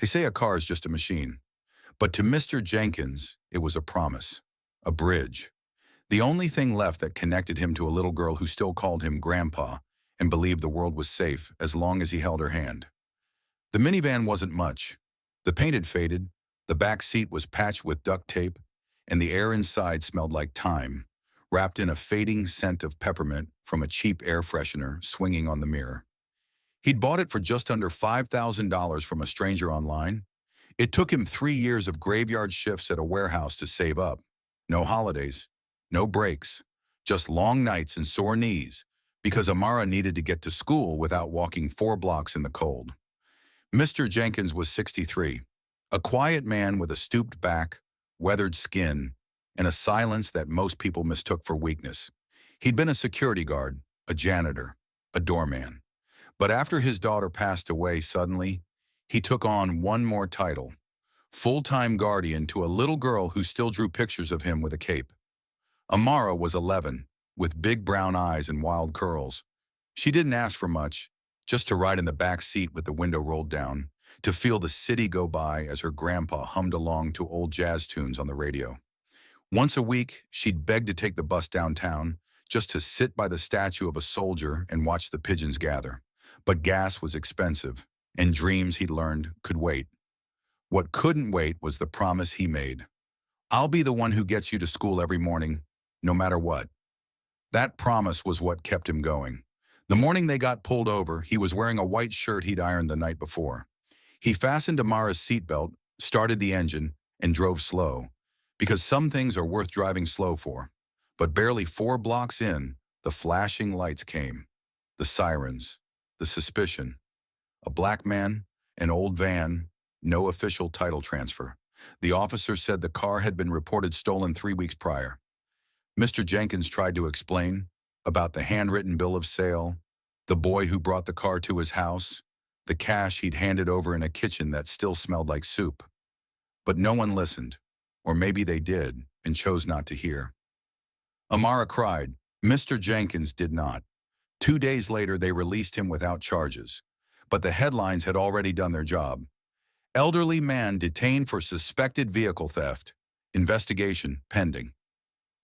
They say a car is just a machine, but to Mr. Jenkins, it was a promise, a bridge. The only thing left that connected him to a little girl who still called him Grandpa and believed the world was safe as long as he held her hand. The minivan wasn't much. The paint had faded, the back seat was patched with duct tape, and the air inside smelled like time, wrapped in a fading scent of peppermint from a cheap air freshener swinging on the mirror. He'd bought it for just under $5,000 from a stranger online. It took him 3 years of graveyard shifts at a warehouse to save up. No holidays, no breaks, just long nights and sore knees, because Amara needed to get to school without walking 4 blocks in the cold. Mr. Jenkins was 63, a quiet man with a stooped back, weathered skin, and a silence that most people mistook for weakness. He'd been a security guard, a janitor, a doorman. But after his daughter passed away suddenly, he took on one more title, full-time guardian to a little girl who still drew pictures of him with a cape. Amara was 11, with big brown eyes and wild curls. She didn't ask for much, just to ride in the back seat with the window rolled down, to feel the city go by as her grandpa hummed along to old jazz tunes on the radio. Once a week, she'd beg to take the bus downtown, just to sit by the statue of a soldier and watch the pigeons gather. But gas was expensive, and dreams, he'd learned, could wait. What couldn't wait was the promise he made. I'll be the one who gets you to school every morning, no matter what. That promise was what kept him going. The morning they got pulled over, he was wearing a white shirt he'd ironed the night before. He fastened Amara's seatbelt, started the engine, and drove slow, because some things are worth driving slow for. But barely 4 blocks in, the flashing lights came, the sirens, the suspicion. A black man, an old van, no official title transfer. The officer said the car had been reported stolen 3 weeks prior. Mr. Jenkins tried to explain about the handwritten bill of sale, the boy who brought the car to his house, the cash he'd handed over in a kitchen that still smelled like soup. But no one listened, or maybe they did and chose not to hear. Amara cried. Mr. Jenkins did not. 2 days later, they released him without charges. But the headlines had already done their job. Elderly man detained for suspected vehicle theft. Investigation pending.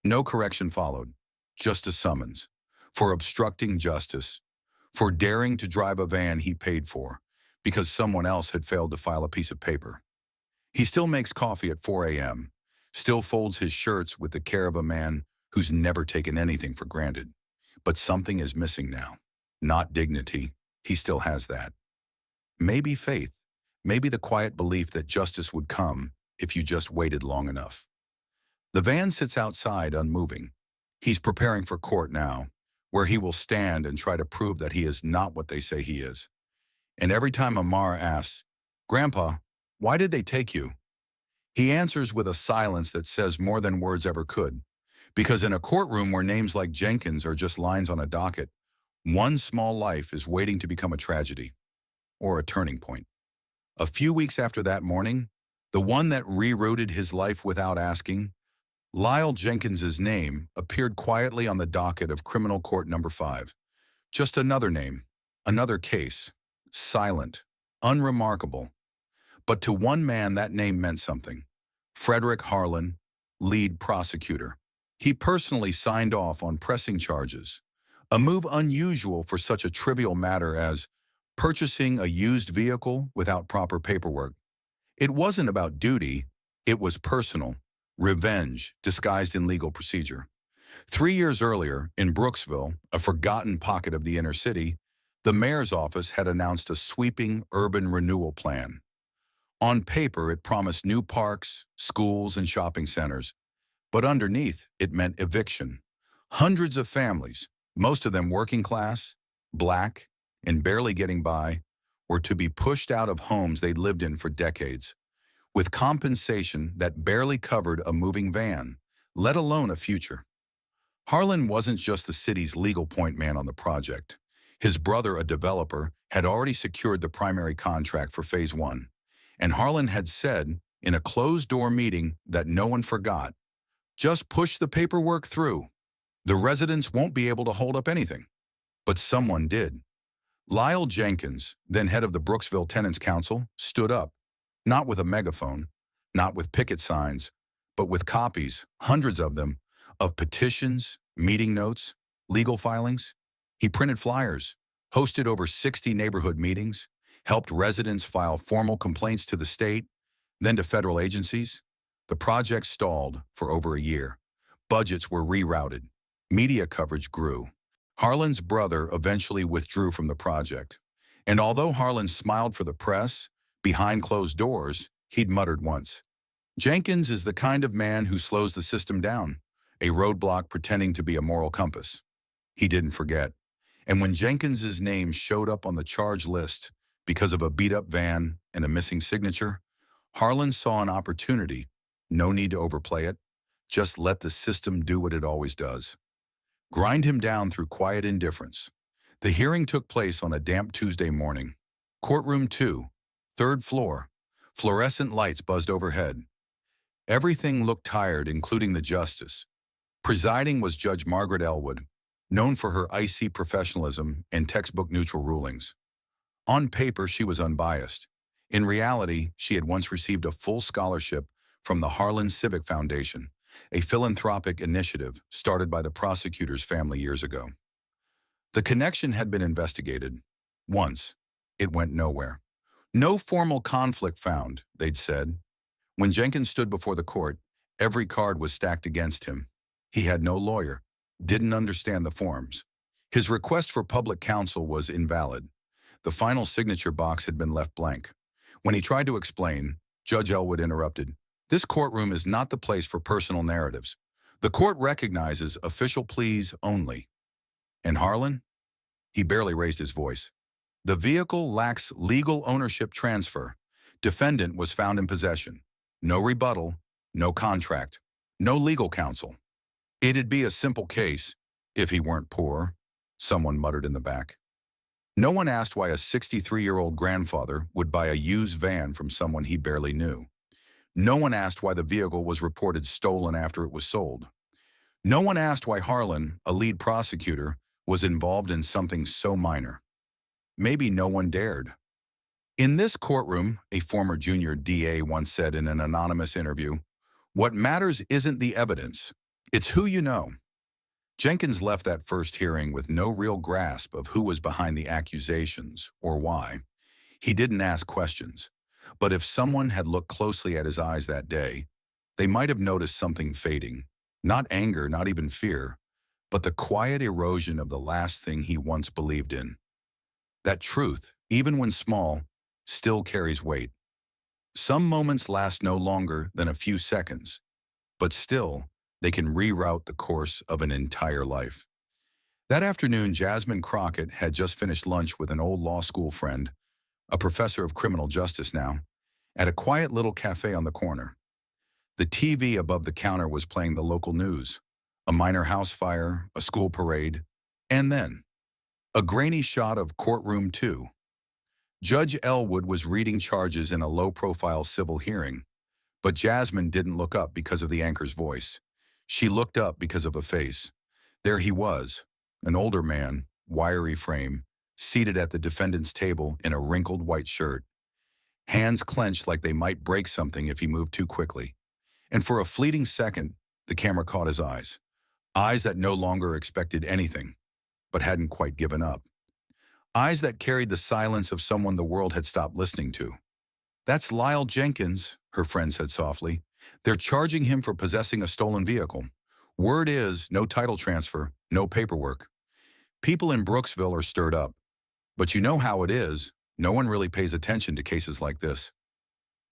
No correction followed, just a summons. For obstructing justice. For daring to drive a van he paid for, because someone else had failed to file a piece of paper. He still makes coffee at 4 a.m., still folds his shirts with the care of a man who's never taken anything for granted. But something is missing now. Not dignity. He still has that. Maybe faith. Maybe the quiet belief that justice would come if you just waited long enough. The van sits outside unmoving. He's preparing for court now, where he will stand and try to prove that he is not what they say he is. And every time Amara asks, "Grandpa, why did they take you?" he answers with a silence that says more than words ever could. Because in a courtroom where names like Jenkins are just lines on a docket, one small life is waiting to become a tragedy, or a turning point. A few weeks after that morning, the one that rerouted his life without asking, Lyle Jenkins's name appeared quietly on the docket of Criminal Court Number 5. Just another name, another case, silent, unremarkable. But to one man that name meant something. Frederick Harlan, lead prosecutor. He personally signed off on pressing charges, a move unusual for such a trivial matter as purchasing a used vehicle without proper paperwork. It wasn't about duty, it was personal, revenge disguised in legal procedure. 3 years earlier, in Brooksville, a forgotten pocket of the inner city, the mayor's office had announced a sweeping urban renewal plan. On paper, it promised new parks, schools, and shopping centers. But underneath, it meant eviction. Hundreds of families, most of them working class, black, and barely getting by, were to be pushed out of homes they'd lived in for decades, with compensation that barely covered a moving van, let alone a future. Harlan wasn't just the city's legal point man on the project. His brother, a developer, had already secured the primary contract for Phase 1, and Harlan had said in a closed-door meeting that no one forgot, "Just push the paperwork through. The residents won't be able to hold up anything." But someone did. Lyle Jenkins, then head of the Brooksville Tenants Council, stood up. Not with a megaphone, not with picket signs, but with copies, hundreds of them, of petitions, meeting notes, legal filings. He printed flyers, hosted over 60 neighborhood meetings, helped residents file formal complaints to the state, then to federal agencies. The project stalled for over a year. Budgets were rerouted. Media coverage grew. Harlan's brother eventually withdrew from the project. And although Harlan smiled for the press, behind closed doors, he'd muttered once, "Jenkins is the kind of man who slows the system down, a roadblock pretending to be a moral compass." He didn't forget. And when Jenkins's name showed up on the charge list because of a beat-up van and a missing signature, Harlan saw an opportunity. No need to overplay it. Just let the system do what it always does. Grind him down through quiet indifference. The hearing took place on a damp Tuesday morning. Courtroom 2, third floor. Fluorescent lights buzzed overhead. Everything looked tired, including the justice. Presiding was Judge Margaret Elwood, known for her icy professionalism and textbook-neutral rulings. On paper, she was unbiased. In reality, she had once received a full scholarship from the Harlan Civic Foundation, a philanthropic initiative started by the prosecutor's family years ago. The connection had been investigated. Once. It went nowhere. No formal conflict found, they'd said. When Jenkins stood before the court, every card was stacked against him. He had no lawyer, didn't understand the forms. His request for public counsel was invalid. The final signature box had been left blank. When he tried to explain, Judge Elwood interrupted. "This courtroom is not the place for personal narratives. The court recognizes official pleas only." And Harlan? He barely raised his voice. "The vehicle lacks legal ownership transfer. Defendant was found in possession. No rebuttal, no contract, no legal counsel. It'd be a simple case if he weren't poor," someone muttered in the back. No one asked why a 63-year-old grandfather would buy a used van from someone he barely knew. No one asked why the vehicle was reported stolen after it was sold. No one asked why Harlan, a lead prosecutor, was involved in something so minor. Maybe no one dared. "In this courtroom," a former junior DA once said in an anonymous interview, "what matters isn't the evidence, it's who you know." Jenkins left that first hearing with no real grasp of who was behind the accusations or why. He didn't ask questions, but if someone had looked closely at his eyes that day, they might have noticed something fading. Not anger, not even fear, but the quiet erosion of the last thing he once believed in. That truth, even when small, still carries weight. Some moments last no longer than a few seconds, but still, they can reroute the course of an entire life. That afternoon, Jasmine Crockett had just finished lunch with an old law school friend, a professor of criminal justice now, at a quiet little cafe on the corner. The TV above the counter was playing the local news, a minor house fire, a school parade, and then a grainy shot of Courtroom 2. Judge Elwood was reading charges in a low-profile civil hearing, but Jasmine didn't look up because of the anchor's voice. She looked up because of a face. There he was, an older man, wiry frame, seated at the defendant's table in a wrinkled white shirt. Hands clenched like they might break something if he moved too quickly. And for a fleeting second, the camera caught his eyes. Eyes that no longer expected anything, but hadn't quite given up. Eyes that carried the silence of someone the world had stopped listening to. "That's Lyle Jenkins," her friend said softly. "They're charging him for possessing a stolen vehicle. Word is, no title transfer, no paperwork." People in Brooksville are stirred up. But you know how it is. No one really pays attention to cases like this.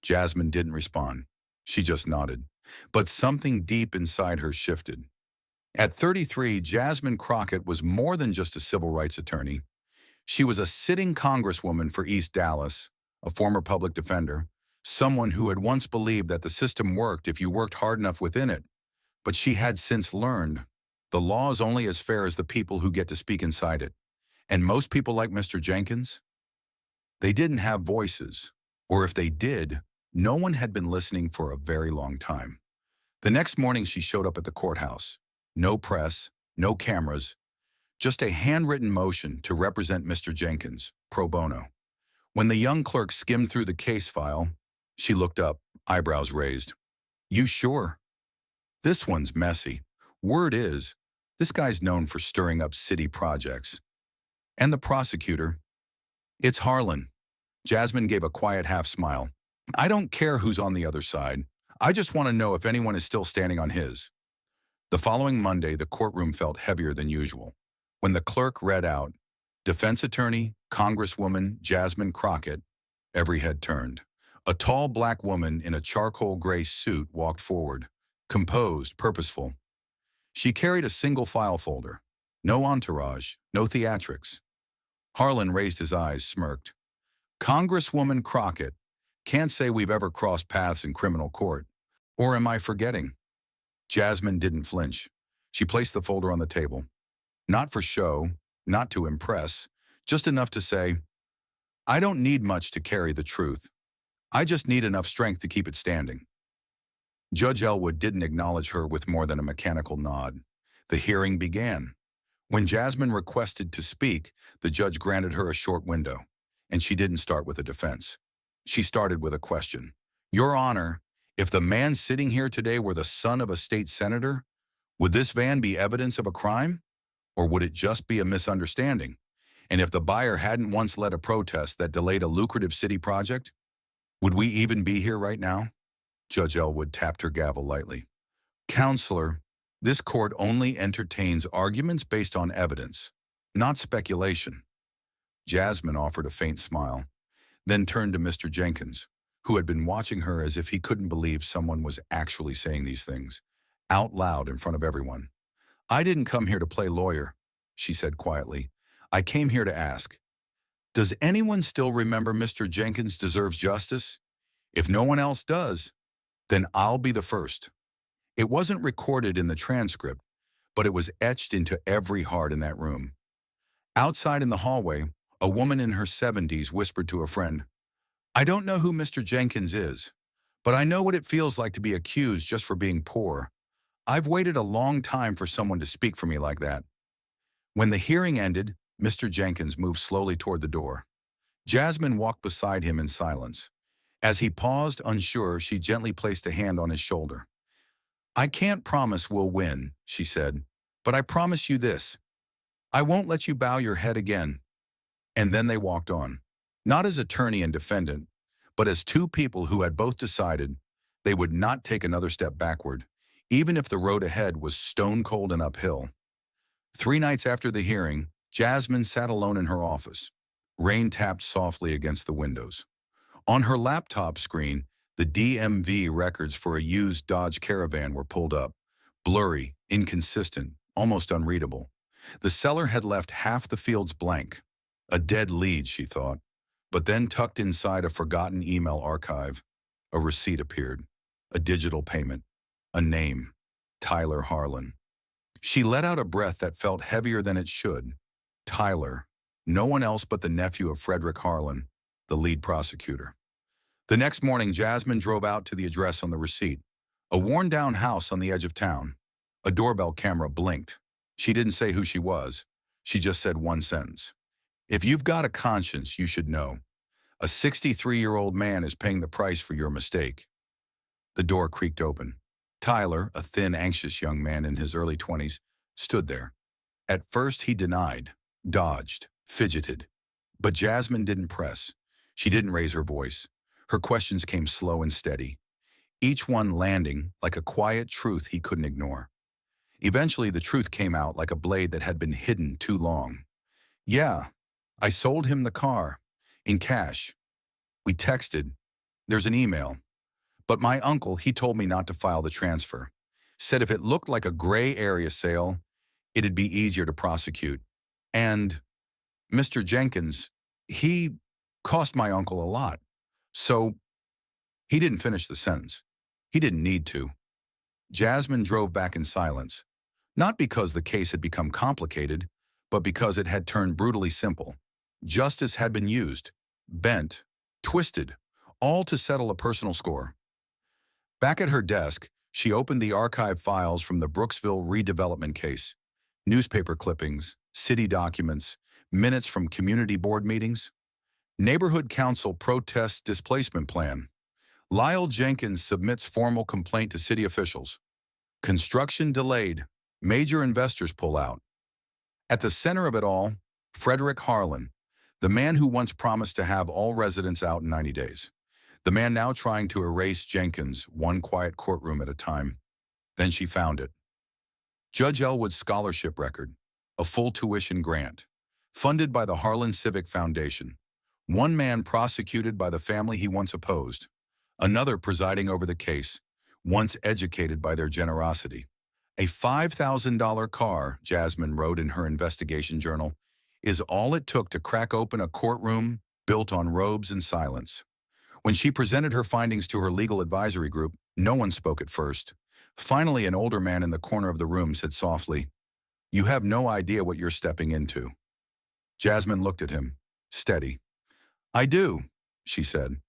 Jasmine didn't respond. She just nodded. But something deep inside her shifted. At 33, Jasmine Crockett was more than just a civil rights attorney. She was a sitting congresswoman for East Dallas, a former public defender, someone who had once believed that the system worked if you worked hard enough within it. But she had since learned the law is only as fair as the people who get to speak inside it. And most people like Mr. Jenkins, they didn't have voices. Or if they did, no one had been listening for a very long time. The next morning she showed up at the courthouse. No press, no cameras, just a handwritten motion to represent Mr. Jenkins, pro bono. When the young clerk skimmed through the case file, She looked up, eyebrows raised. You sure? This one's messy. Word is, this guy's known for stirring up city projects. And the prosecutor? It's Harlan. Jasmine gave a quiet half smile. I don't care who's on the other side. I just want to know if anyone is still standing on his. The following Monday, the courtroom felt heavier than usual. When the clerk read out, defense attorney, Congresswoman Jasmine Crockett, every head turned. A tall black woman in a charcoal gray suit walked forward, composed, purposeful. She carried a single file folder. No entourage, no theatrics. Harlan raised his eyes, smirked. Congresswoman Crockett, can't say we've ever crossed paths in criminal court. Or am I forgetting? Jasmine didn't flinch. She placed the folder on the table. Not for show, not to impress, just enough to say, I don't need much to carry the truth. I just need enough strength to keep it standing. Judge Elwood didn't acknowledge her with more than a mechanical nod. The hearing began. When Jasmine requested to speak, the judge granted her a short window, and she didn't start with a defense. She started with a question. Your Honor, if the man sitting here today were the son of a state senator, would this van be evidence of a crime? Or would it just be a misunderstanding? And if the buyer hadn't once led a protest that delayed a lucrative city project, would we even be here right now? Judge Elwood tapped her gavel lightly. Counselor, this court only entertains arguments based on evidence, not speculation. Jasmine offered a faint smile, then turned to Mr. Jenkins, who had been watching her as if he couldn't believe someone was actually saying these things, out loud in front of everyone. I didn't come here to play lawyer, she said quietly. I came here to ask, does anyone still remember Mr. Jenkins deserves justice? If no one else does, then I'll be the first. It wasn't recorded in the transcript, but it was etched into every heart in that room. Outside in the hallway, a woman in her 70s whispered to a friend, I don't know who Mr. Jenkins is, but I know what it feels like to be accused just for being poor. I've waited a long time for someone to speak for me like that. When the hearing ended, Mr. Jenkins moved slowly toward the door. Jasmine walked beside him in silence. As he paused, unsure, she gently placed a hand on his shoulder. I can't promise we'll win, she said, but I promise you this. I won't let you bow your head again. And then they walked on, not as attorney and defendant, but as two people who had both decided they would not take another step backward, even if the road ahead was stone cold and uphill. 3 nights after the hearing, Jasmine sat alone in her office. Rain tapped softly against the windows. On her laptop screen, the DMV records for a used Dodge Caravan were pulled up, blurry, inconsistent, almost unreadable. The seller had left half the fields blank. A dead lead, she thought. But then tucked inside a forgotten email archive, a receipt appeared, a digital payment, a name, Tyler Harlan. She let out a breath that felt heavier than it should. Tyler, no one else but the nephew of Frederick Harlan, the lead prosecutor. The next morning, Jasmine drove out to the address on the receipt, a worn-down house on the edge of town. A doorbell camera blinked. She didn't say who she was. She just said one sentence. If you've got a conscience, you should know. A 63-year-old man is paying the price for your mistake. The door creaked open. Tyler, a thin, anxious young man in his early 20s, stood there. At first, he denied, dodged, fidgeted. But Jasmine didn't press. She didn't raise her voice. Her questions came slow and steady, each one landing like a quiet truth he couldn't ignore. Eventually, the truth came out like a blade that had been hidden too long. Yeah, I sold him the car, in cash. We texted. There's an email. But my uncle, he told me not to file the transfer. Said if it looked like a gray area sale, it'd be easier to prosecute. And Mr. Jenkins, he cost my uncle a lot. So he didn't finish the sentence. He didn't need to. Jasmine drove back in silence, not because the case had become complicated, but because it had turned brutally simple. Justice had been used, bent, twisted, all to settle a personal score. Back at her desk, she opened the archive files from the Brooksville redevelopment case, newspaper clippings, city documents, minutes from community board meetings, neighborhood council protest displacement plan, Lyle Jenkins submits formal complaint to city officials. Construction delayed. Major investors pull out. At the center of it all, Frederick Harlan, the man who once promised to have all residents out in 90 days. The man now trying to erase Jenkins, one quiet courtroom at a time. Then she found it. Judge Elwood's scholarship record, a full tuition grant, funded by the Harlan Civic Foundation. One man prosecuted by the family he once opposed, another presiding over the case, once educated by their generosity. A $5,000 car, Jasmine wrote in her investigation journal, is all it took to crack open a courtroom built on robes and silence. When she presented her findings to her legal advisory group, no one spoke at first. Finally, an older man in the corner of the room said softly, "You have no idea what you're stepping into." Jasmine looked at him, steady. "I do," she said.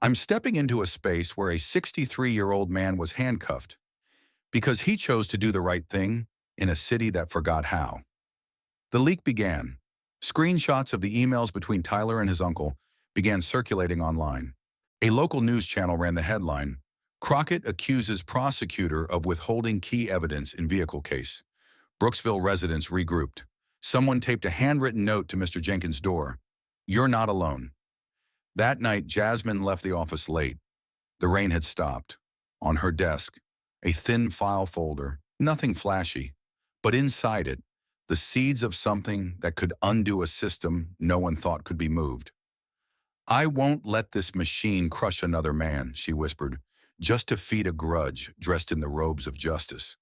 "I'm stepping into a space where a 63-year-old man was handcuffed because he chose to do the right thing in a city that forgot how." The leak began. Screenshots of the emails between Tyler and his uncle began circulating online. A local news channel ran the headline, "Crockett accuses prosecutor of withholding key evidence in vehicle case." Brooksville residents regrouped. Someone taped a handwritten note to Mr. Jenkins' door. "You're not alone." That night, Jasmine left the office late. The rain had stopped. On her desk, a thin file folder, nothing flashy, but inside it, the seeds of something that could undo a system no one thought could be moved. "I won't let this machine crush another man," she whispered, just to feed a grudge dressed in the robes of justice.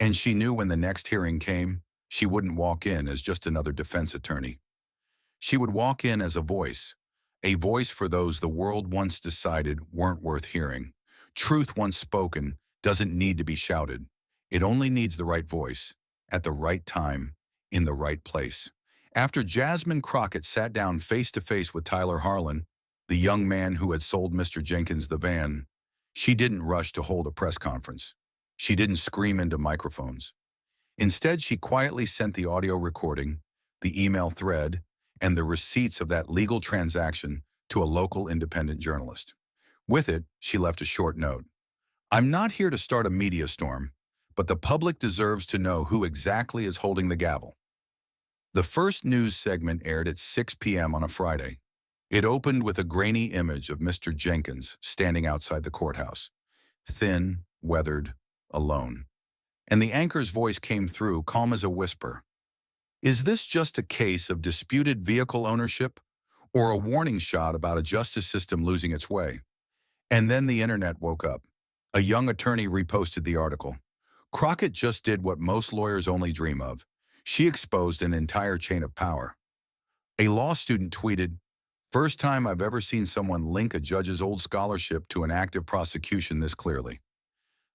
And she knew when the next hearing came, she wouldn't walk in as just another defense attorney. She would walk in as a voice for those the world once decided weren't worth hearing. Truth once spoken doesn't need to be shouted. It only needs the right voice, at the right time, in the right place. After Jasmine Crockett sat down face-to-face with Tyler Harlan, the young man who had sold Mr. Jenkins the van, she didn't rush to hold a press conference. She didn't scream into microphones. Instead, she quietly sent the audio recording, the email thread, and the receipts of that legal transaction to a local independent journalist. With it, she left a short note. "I'm not here to start a media storm, but the public deserves to know who exactly is holding the gavel." The first news segment aired at 6 p.m. on a Friday. It opened with a grainy image of Mr. Jenkins standing outside the courthouse, thin, weathered, alone. And the anchor's voice came through, calm as a whisper. "Is this just a case of disputed vehicle ownership or a warning shot about a justice system losing its way?" And then the internet woke up. A young attorney reposted the article. Crockett just did what most lawyers only dream of. She exposed an entire chain of power. A law student tweeted, "First time I've ever seen someone link a judge's old scholarship to an active prosecution this clearly."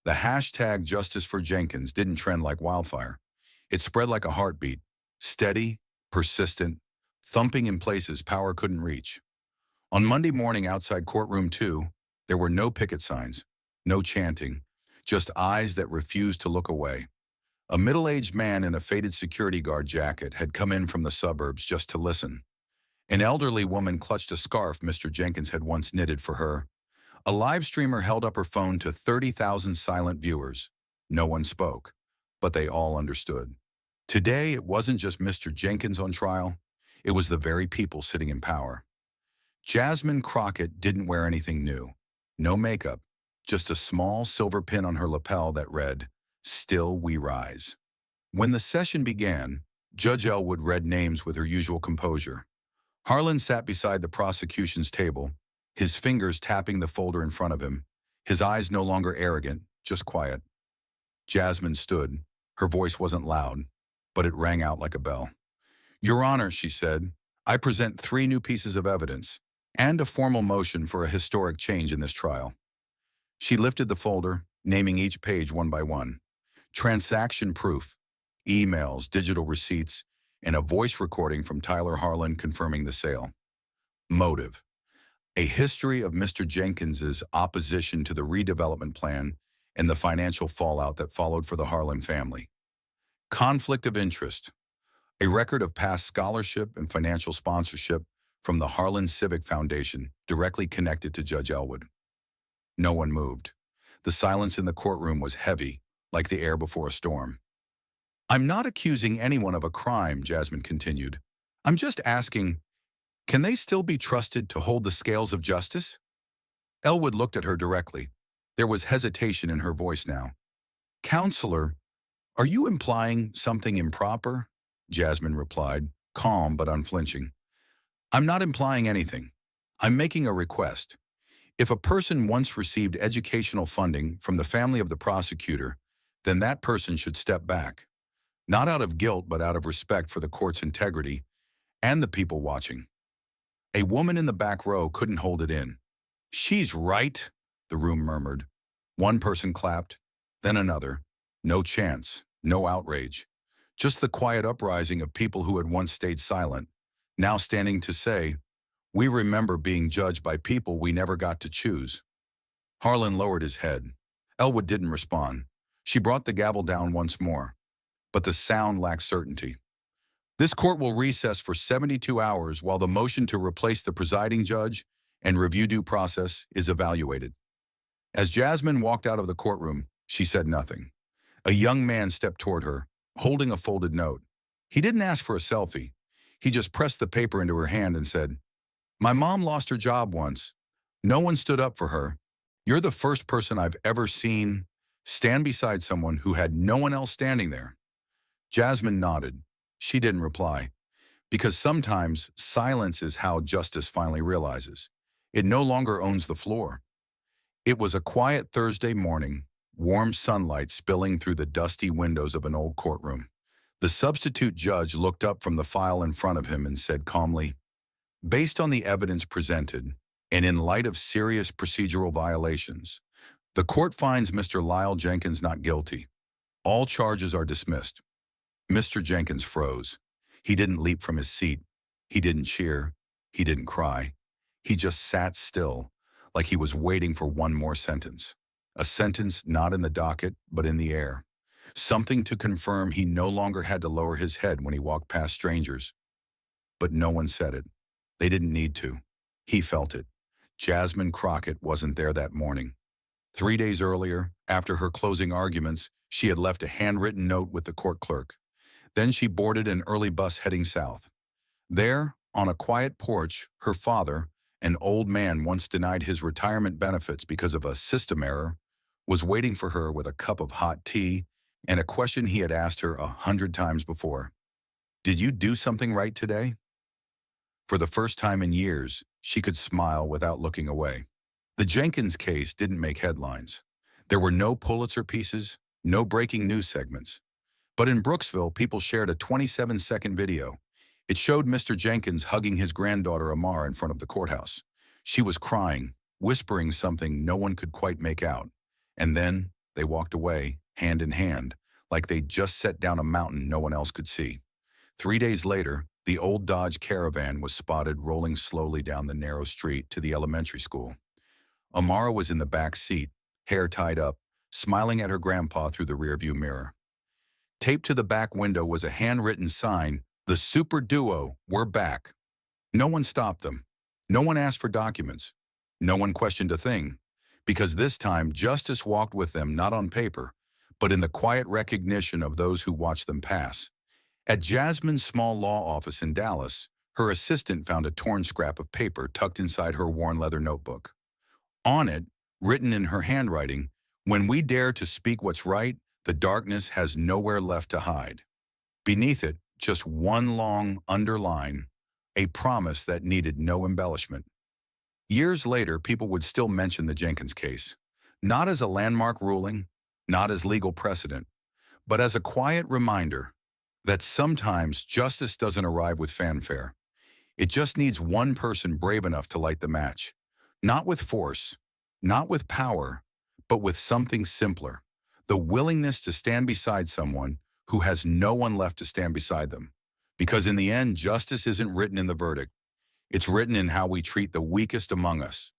The hashtag Justice for Jenkins didn't trend like wildfire. It spread like a heartbeat, steady, persistent, thumping in places power couldn't reach. On Monday morning outside courtroom 2, there were no picket signs, no chanting, just eyes that refused to look away. A middle-aged man in a faded security guard jacket had come in from the suburbs just to listen. An elderly woman clutched a scarf Mr. Jenkins had once knitted for her. A live streamer held up her phone to 30,000 silent viewers. No one spoke, but they all understood. Today, it wasn't just Mr. Jenkins on trial. It was the very people sitting in power. Jasmine Crockett didn't wear anything new. No makeup, just a small silver pin on her lapel that read, "Still we rise." When the session began, Judge Elwood read names with her usual composure. Harlan sat beside the prosecution's table, his fingers tapping the folder in front of him, his eyes no longer arrogant, just quiet. Jasmine stood. Her voice wasn't loud, but it rang out like a bell. "Your Honor," she said, "I present 3 new pieces of evidence and a formal motion for a historic change in this trial." She lifted the folder, naming each page one by one. Transaction proof, emails, digital receipts, and a voice recording from Tyler Harlan confirming the sale. Motive. A history of Mr. Jenkins's opposition to the redevelopment plan and the financial fallout that followed for the Harlan family. Conflict of interest. A record of past scholarship and financial sponsorship from the Harlan Civic Foundation directly connected to Judge Elwood. No one moved. The silence in the courtroom was heavy, like the air before a storm. "I'm not accusing anyone of a crime," Jasmine continued. "I'm just asking, can they still be trusted to hold the scales of justice?" Elwood looked at her directly. There was hesitation in her voice now. "Counselor, are you implying something improper?" Jasmine replied, calm but unflinching. "I'm not implying anything. I'm making a request. If a person once received educational funding from the family of the prosecutor, then that person should step back. Not out of guilt, but out of respect for the court's integrity and the people watching." A woman in the back row couldn't hold it in. "She's right," the room murmured. One person clapped, then another. No chance, no outrage. Just the quiet uprising of people who had once stayed silent, now standing to say, "We remember being judged by people we never got to choose." Harlan lowered his head. Elwood didn't respond. She brought the gavel down once more, but the sound lacked certainty. "This court will recess for 72 hours while the motion to replace the presiding judge and review due process is evaluated." As Jasmine walked out of the courtroom, she said nothing. A young man stepped toward her, holding a folded note. He didn't ask for a selfie. He just pressed the paper into her hand and said, "My mom lost her job once. No one stood up for her. You're the first person I've ever seen stand beside someone who had no one else standing there." Jasmine nodded. She didn't reply, because sometimes silence is how justice finally realizes. It no longer owns the floor. It was a quiet Thursday morning, warm sunlight spilling through the dusty windows of an old courtroom. The substitute judge looked up from the file in front of him and said calmly, "Based on the evidence presented, and in light of serious procedural violations, the court finds Mr. Lyle Jenkins not guilty. All charges are dismissed." Mr. Jenkins froze. He didn't leap from his seat. He didn't cheer. He didn't cry. He just sat still, like he was waiting for one more sentence. A sentence not in the docket, but in the air. Something to confirm he no longer had to lower his head when he walked past strangers. But no one said it. They didn't need to. He felt it. Jasmine Crockett wasn't there that morning. 3 days earlier, after her closing arguments, she had left a handwritten note with the court clerk. Then she boarded an early bus heading south. There, on a quiet porch, her father, an old man once denied his retirement benefits because of a system error, was waiting for her with a cup of hot tea and a question he had asked her 100 times before. "Did you do something right today?" For the first time in years, she could smile without looking away. The Jenkins case didn't make headlines. There were no Pulitzer pieces, no breaking news segments. But in Brooksville, people shared a 27-second video. It showed Mr. Jenkins hugging his granddaughter Amara in front of the courthouse. She was crying, whispering something no one could quite make out. And then they walked away, hand in hand, like they'd just set down a mountain no one else could see. 3 days later, the old Dodge Caravan was spotted rolling slowly down the narrow street to the elementary school. Amara was in the back seat, hair tied up, smiling at her grandpa through the rearview mirror. Taped to the back window was a handwritten sign, "The Super Duo, we're back." No one stopped them. No one asked for documents. No one questioned a thing, because this time justice walked with them not on paper, but in the quiet recognition of those who watched them pass. At Jasmine's small law office in Dallas, her assistant found a torn scrap of paper tucked inside her worn leather notebook. On it, written in her handwriting, "When we dare to speak what's right, the darkness has nowhere left to hide." Beneath it, just one long underline, a promise that needed no embellishment. Years later, people would still mention the Jenkins case, not as a landmark ruling, not as legal precedent, but as a quiet reminder that sometimes justice doesn't arrive with fanfare. It just needs one person brave enough to light the match, not with force, not with power, but with something simpler, the willingness to stand beside someone who has no one left to stand beside them. Because in the end, justice isn't written in the verdict. It's written in how we treat the weakest among us,